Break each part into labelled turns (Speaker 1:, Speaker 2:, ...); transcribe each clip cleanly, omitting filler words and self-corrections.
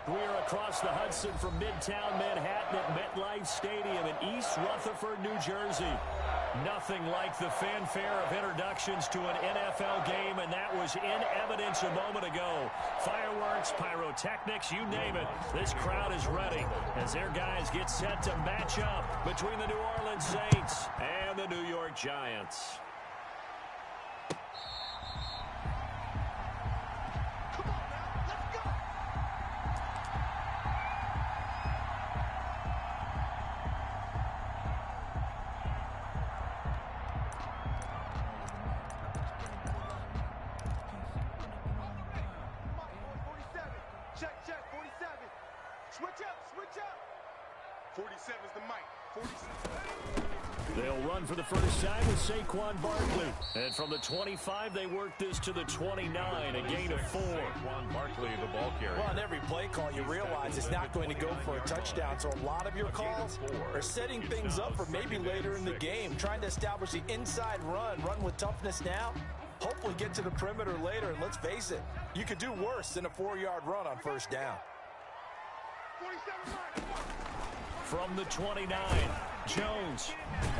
Speaker 1: We're across the Hudson from Midtown Manhattan at MetLife Stadium in East Rutherford, New Jersey. Nothing like the fanfare of introductions to an NFL game, and that was in evidence a moment ago. Fireworks, pyrotechnics, you name it. This crowd is ready as their guys get set to match up between the New Orleans Saints and the New York Giants. They'll run for the first time with Saquon Barkley. And from the 25, they work this to the 29, a gain of 4.
Speaker 2: Saquon Barkley, the ball carrier.
Speaker 3: Well, on every play call, you realize it's not going to go for a touchdown. So a lot of your calls are setting things up for maybe later in the game, trying to establish the inside run with toughness now. Hopefully get to the perimeter later, and let's face it, you could do worse than a 4-yard run on first down.
Speaker 1: From the 29, Jones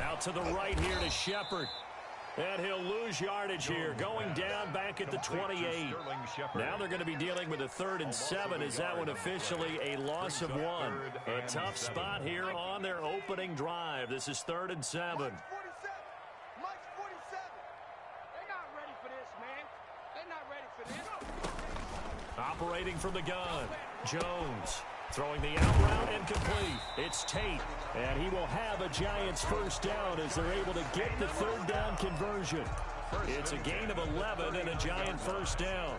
Speaker 1: out to the right here to Shepard. And he'll lose yardage here, going down back at the 28. Now they're going to be dealing with a 3rd and 7. Is that one officially a loss of 1? A tough spot here on their opening drive. This is 3rd and 7. Operating from the gun, Jones throwing the out route and complete. It's Tate, and he will have a Giants first down as they're able to get the 3rd down conversion. It's a gain of 11 and a Giant first down.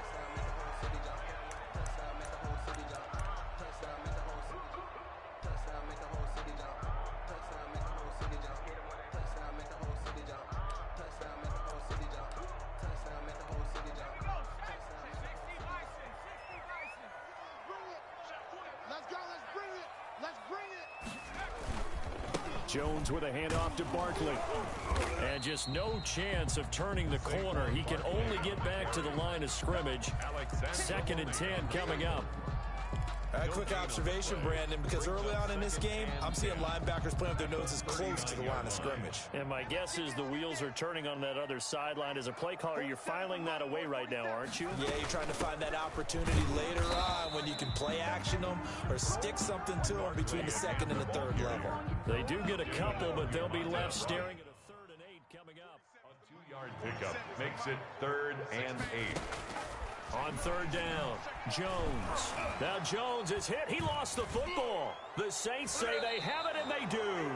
Speaker 1: Jones with a handoff to Barkley. And just no chance of turning the corner. He can only get back to the line of scrimmage. 2nd and 10 coming up.
Speaker 3: A quick observation, Brandon, because early on in this game, I'm seeing linebackers playing with their noses close to the line of scrimmage.
Speaker 1: And my guess is the wheels are turning on that other sideline. As a play caller, you're filing that away right now, aren't you?
Speaker 3: Yeah, you're trying to find that opportunity later on when you can play action them or stick something to them between the 2nd and the 3rd level.
Speaker 1: They do get a couple, but they'll be left staring at a 3rd and 8 coming up.
Speaker 2: A 2-yard pickup makes it 3rd and 8.
Speaker 1: On 3rd down, Jones. Now Jones is hit. He lost the football. The Saints say they have it, and they do.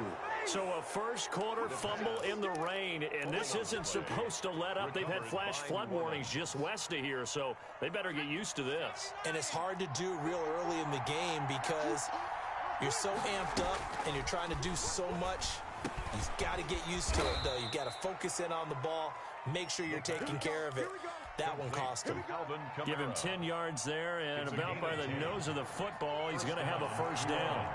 Speaker 1: So a first-quarter fumble in the rain, and this isn't supposed to let up. They've had flash flood warnings just west of here, so they better get used to this.
Speaker 3: And it's hard to do real early in the game because you're so amped up and you're trying to do so much. You've got to get used to it, though. You've got to focus in on the ball, make sure you're taking care of it. That one cost him.
Speaker 1: Give him 10 yards there, and about by the nose of the football, he's going to have a first down.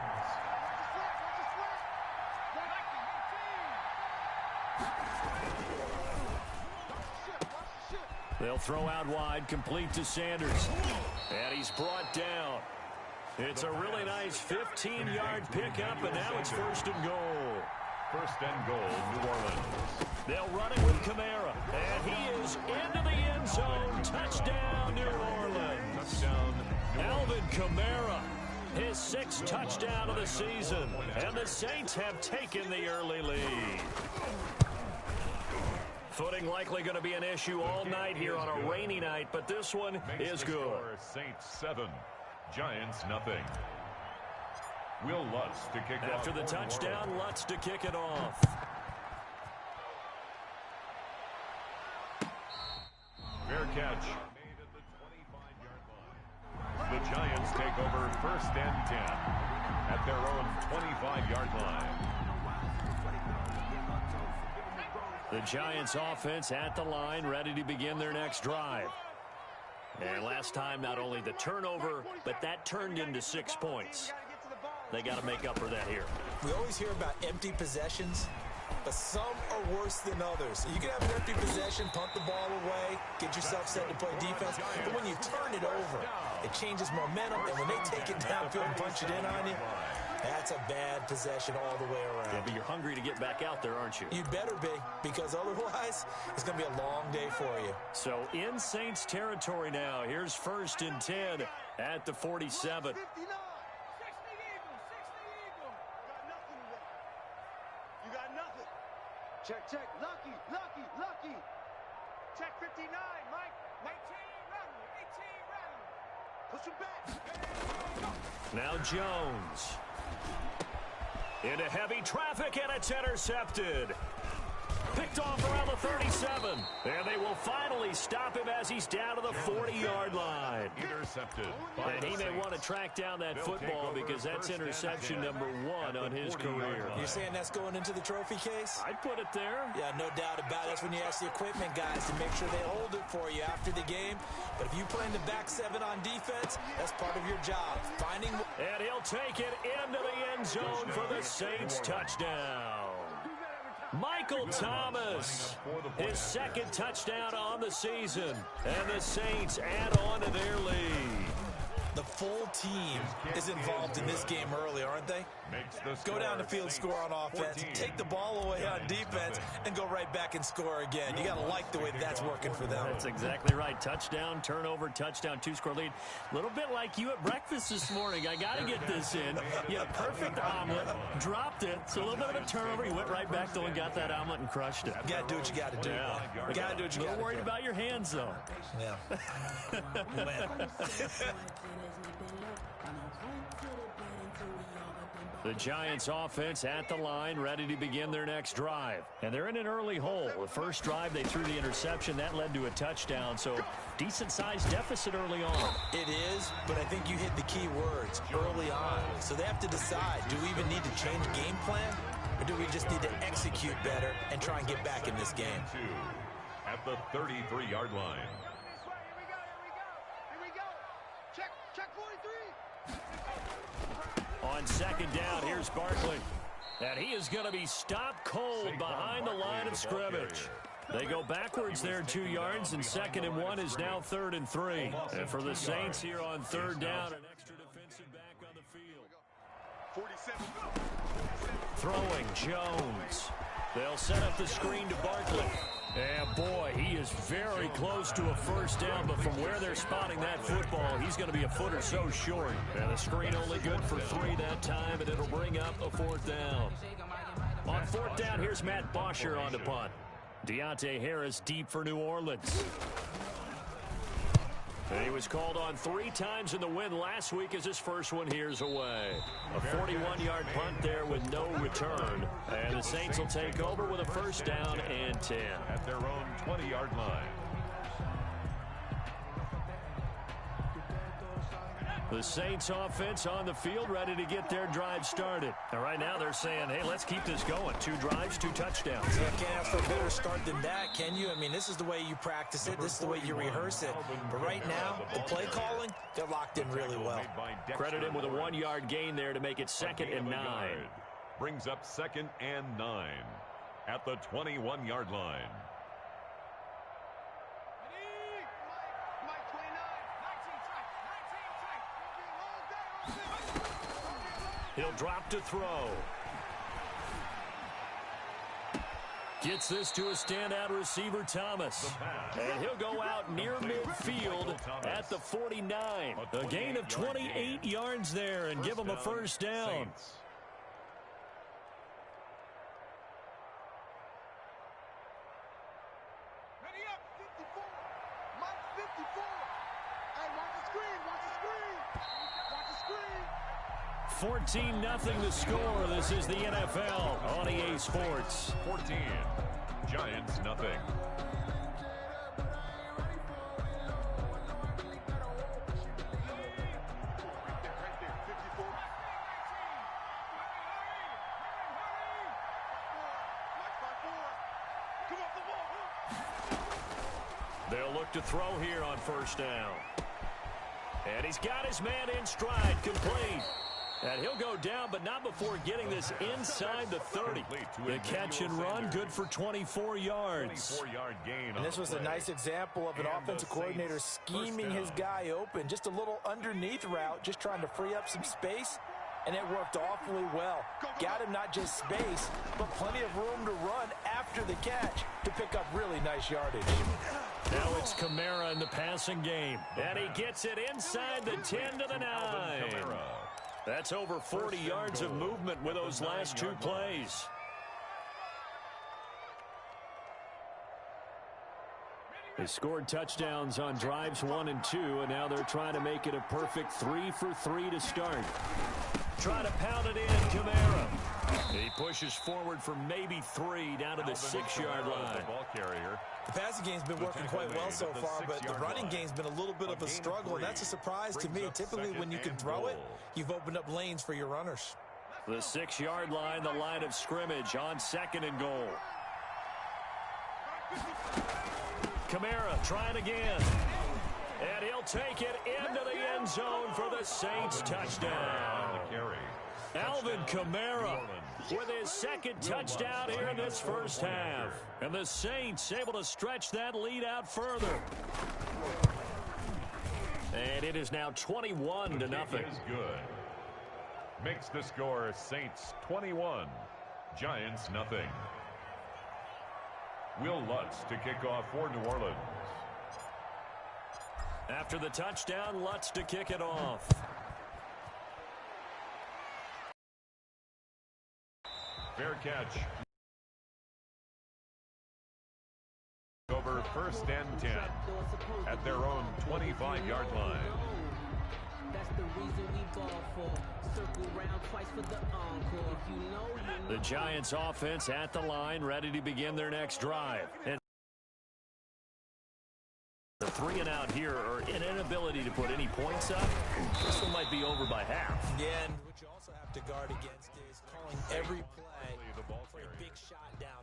Speaker 1: They'll throw out wide, complete to Sanders. And he's brought down. It's a really nice 15-yard pickup, and now it's 1st and goal.
Speaker 2: 1st and goal, New Orleans.
Speaker 1: They'll run it with Kamara, and he is into the end zone. Touchdown, New Orleans.
Speaker 2: Touchdown, New Orleans.
Speaker 1: Alvin Kamara, his 6th touchdown of the season, and the Saints have taken the early lead. Footing likely going to be an issue all night here on a rainy night, but this one is good.
Speaker 2: Saints 7, Giants nothing. Will Lutz to kick off.
Speaker 1: After the touchdown, Lutz to kick it off.
Speaker 2: Fair catch. Made at the 25-yard line. The Giants take over 1st and 10 at their own 25-yard line.
Speaker 1: The Giants offense at the line, ready to begin their next drive. And last time, not only the turnover, but that turned into 6 points. They got to make up for that here.
Speaker 3: We always hear about empty possessions, but some are worse than others. You can have an empty possession, punt the ball away, get yourself set to play defense, but when you turn it over, It changes momentum, and when they take it downfield and punch it in on you, that's a bad possession all the way around.
Speaker 1: Yeah, but you're hungry to get back out there, aren't you?
Speaker 3: You better be, because otherwise, it's going to be a long day for you.
Speaker 1: So in Saints territory now. Here's 1st and 10 at the 47.
Speaker 4: Check, check. Lucky, lucky, lucky. Check 59, Mike. 19, rattle. 18, rattle. Push him back.
Speaker 1: Now Jones. Into heavy traffic, and it's intercepted. Picked off around the 37. And they will finally stop him as he's down to the 40-yard line.
Speaker 2: Intercepted.
Speaker 1: And he may want to track down that football because that's interception number 1 on his career.
Speaker 3: You're saying that's going into the trophy case?
Speaker 1: I'd put it there.
Speaker 3: Yeah, no doubt about it. That's when you ask the equipment guys to make sure they hold it for you after the game. But if you play in the back 7 on defense, that's part of your job. Finding.
Speaker 1: And he'll take it into the end zone for the Saints touchdown. Michael Thomas, his 2nd touchdown on the season. And the Saints add on to their lead.
Speaker 3: The full team is involved in this game early, aren't they? Go down the field, score on offense, take the ball away on defense, and go right back and score again. You got to like the way that's working for them.
Speaker 1: That's exactly right. Touchdown, turnover, touchdown, 2-score lead. A little bit like you at breakfast this morning. I got to get this in. You had a perfect omelet, dropped it. So a little bit of a turnover. You went right back, though, and got that omelet and crushed it.
Speaker 3: You got to do what you got to do.
Speaker 1: Yeah.
Speaker 3: You got to do what you got to do.
Speaker 1: A little worried about your hands, though.
Speaker 3: Yeah.
Speaker 1: The Giants offense at the line, ready to begin their next drive. And they're in an early hole. The first drive, they threw the interception. That led to a touchdown, so decent-sized deficit early on.
Speaker 3: It is, but I think you hit the key words, early on. So they have to decide, do we even need to change game plan, or do we just need to execute better and try and get back in this game?
Speaker 2: At the 33-yard line.
Speaker 1: On 2nd down, here's Barkley. And he is going to be stopped cold behind the line of scrimmage. They go backwards there 2 yards, and 2nd and 1 is now 3rd and 3. And for the Saints here on 3rd down, an extra defensive back on the field. Throwing Jones. They'll set up the screen to Barkley. And boy, he is very close to a first down, but from where they're spotting that football, he's going to be a foot or so short. And the screen only good for 3 that time, and it'll bring up a 4th down. On 4th down, here's Matt Bosher on the punt. Deontay Harris deep for New Orleans. And he was called on 3 times in the win last week as his first one here's away. A 41-yard punt there with no return. And the Saints will take over with a 1st down and 10.
Speaker 2: At their own 20-yard line.
Speaker 1: The Saints offense on the field ready to get their drive started. And right now they're saying, hey, let's keep this going. 2 drives, 2 touchdowns.
Speaker 3: You can't ask for a better start than that, can you? I mean, this is the way you practice it. This is the way you rehearse it. But right now, the play calling, they're locked in really well.
Speaker 1: Credit him with a 1-yard gain there to make it 2nd and 9.
Speaker 2: Brings up 2nd and 9 at the 21-yard line.
Speaker 1: He'll drop to throw. Gets this to a standout receiver, Thomas. And he'll go out near midfield at the 49. A gain of 28 yards there and give him a 1st down.
Speaker 4: Ready up, 54. Mike 54. Hey, watch the screen, watch the screen. Watch the screen.
Speaker 1: 14-0 the score. This is the NFL on EA Sports.
Speaker 2: 14. Giants, nothing.
Speaker 1: They'll look to throw here on 1st down. And he's got his man in stride, complete. And he'll go down, but not before getting this inside the 30. The catch and run, good for 24 yards.
Speaker 2: 24-yard gain.
Speaker 3: And this was a nice example of an offensive coordinator scheming his guy open. Just a little underneath route, just trying to free up some space. And it worked awfully well. Got him not just space, but plenty of room to run after the catch to pick up really nice yardage.
Speaker 1: Now it's Kamara in the passing game. And he gets it inside the 10 to the 9. That's over 40 yards of movement with those last two plays. They scored touchdowns on drives 1 and 2, and now they're trying to make it a perfect 3 for 3 to start. Try to pound it in, Kamara. He pushes forward for maybe 3 down to the 6-yard line.
Speaker 2: The ball carrier.
Speaker 3: The passing game's been working quite well so far, but the running game's been a little bit of a struggle, and that's a surprise to me. Typically, when you can throw it, you've opened up lanes for your runners.
Speaker 1: The 6-yard line, the line of scrimmage on 2nd and goal. Kamara trying again. And he'll take it into the end zone for the Saints touchdown. Alvin Kamara with his 2nd touchdown here in this first half. And the Saints able to stretch that lead out further. And it is now 21 to nothing.
Speaker 2: Is good. Makes the score Saints 21, Giants nothing. Will Lutz to kick off for New Orleans.
Speaker 1: After the touchdown, Lutz to kick it off.
Speaker 2: Fair catch. Over 1st and 10 at their own 25-yard line.
Speaker 5: That's the reason we ball for. Circle round twice for the encore. If you know, you know.
Speaker 1: The Giants offense at the line, ready to begin their next drive. And the 3 and out here are an inability to put any points up. This one might be over by half.
Speaker 3: Yeah, and what you also have to guard against is calling every play for a big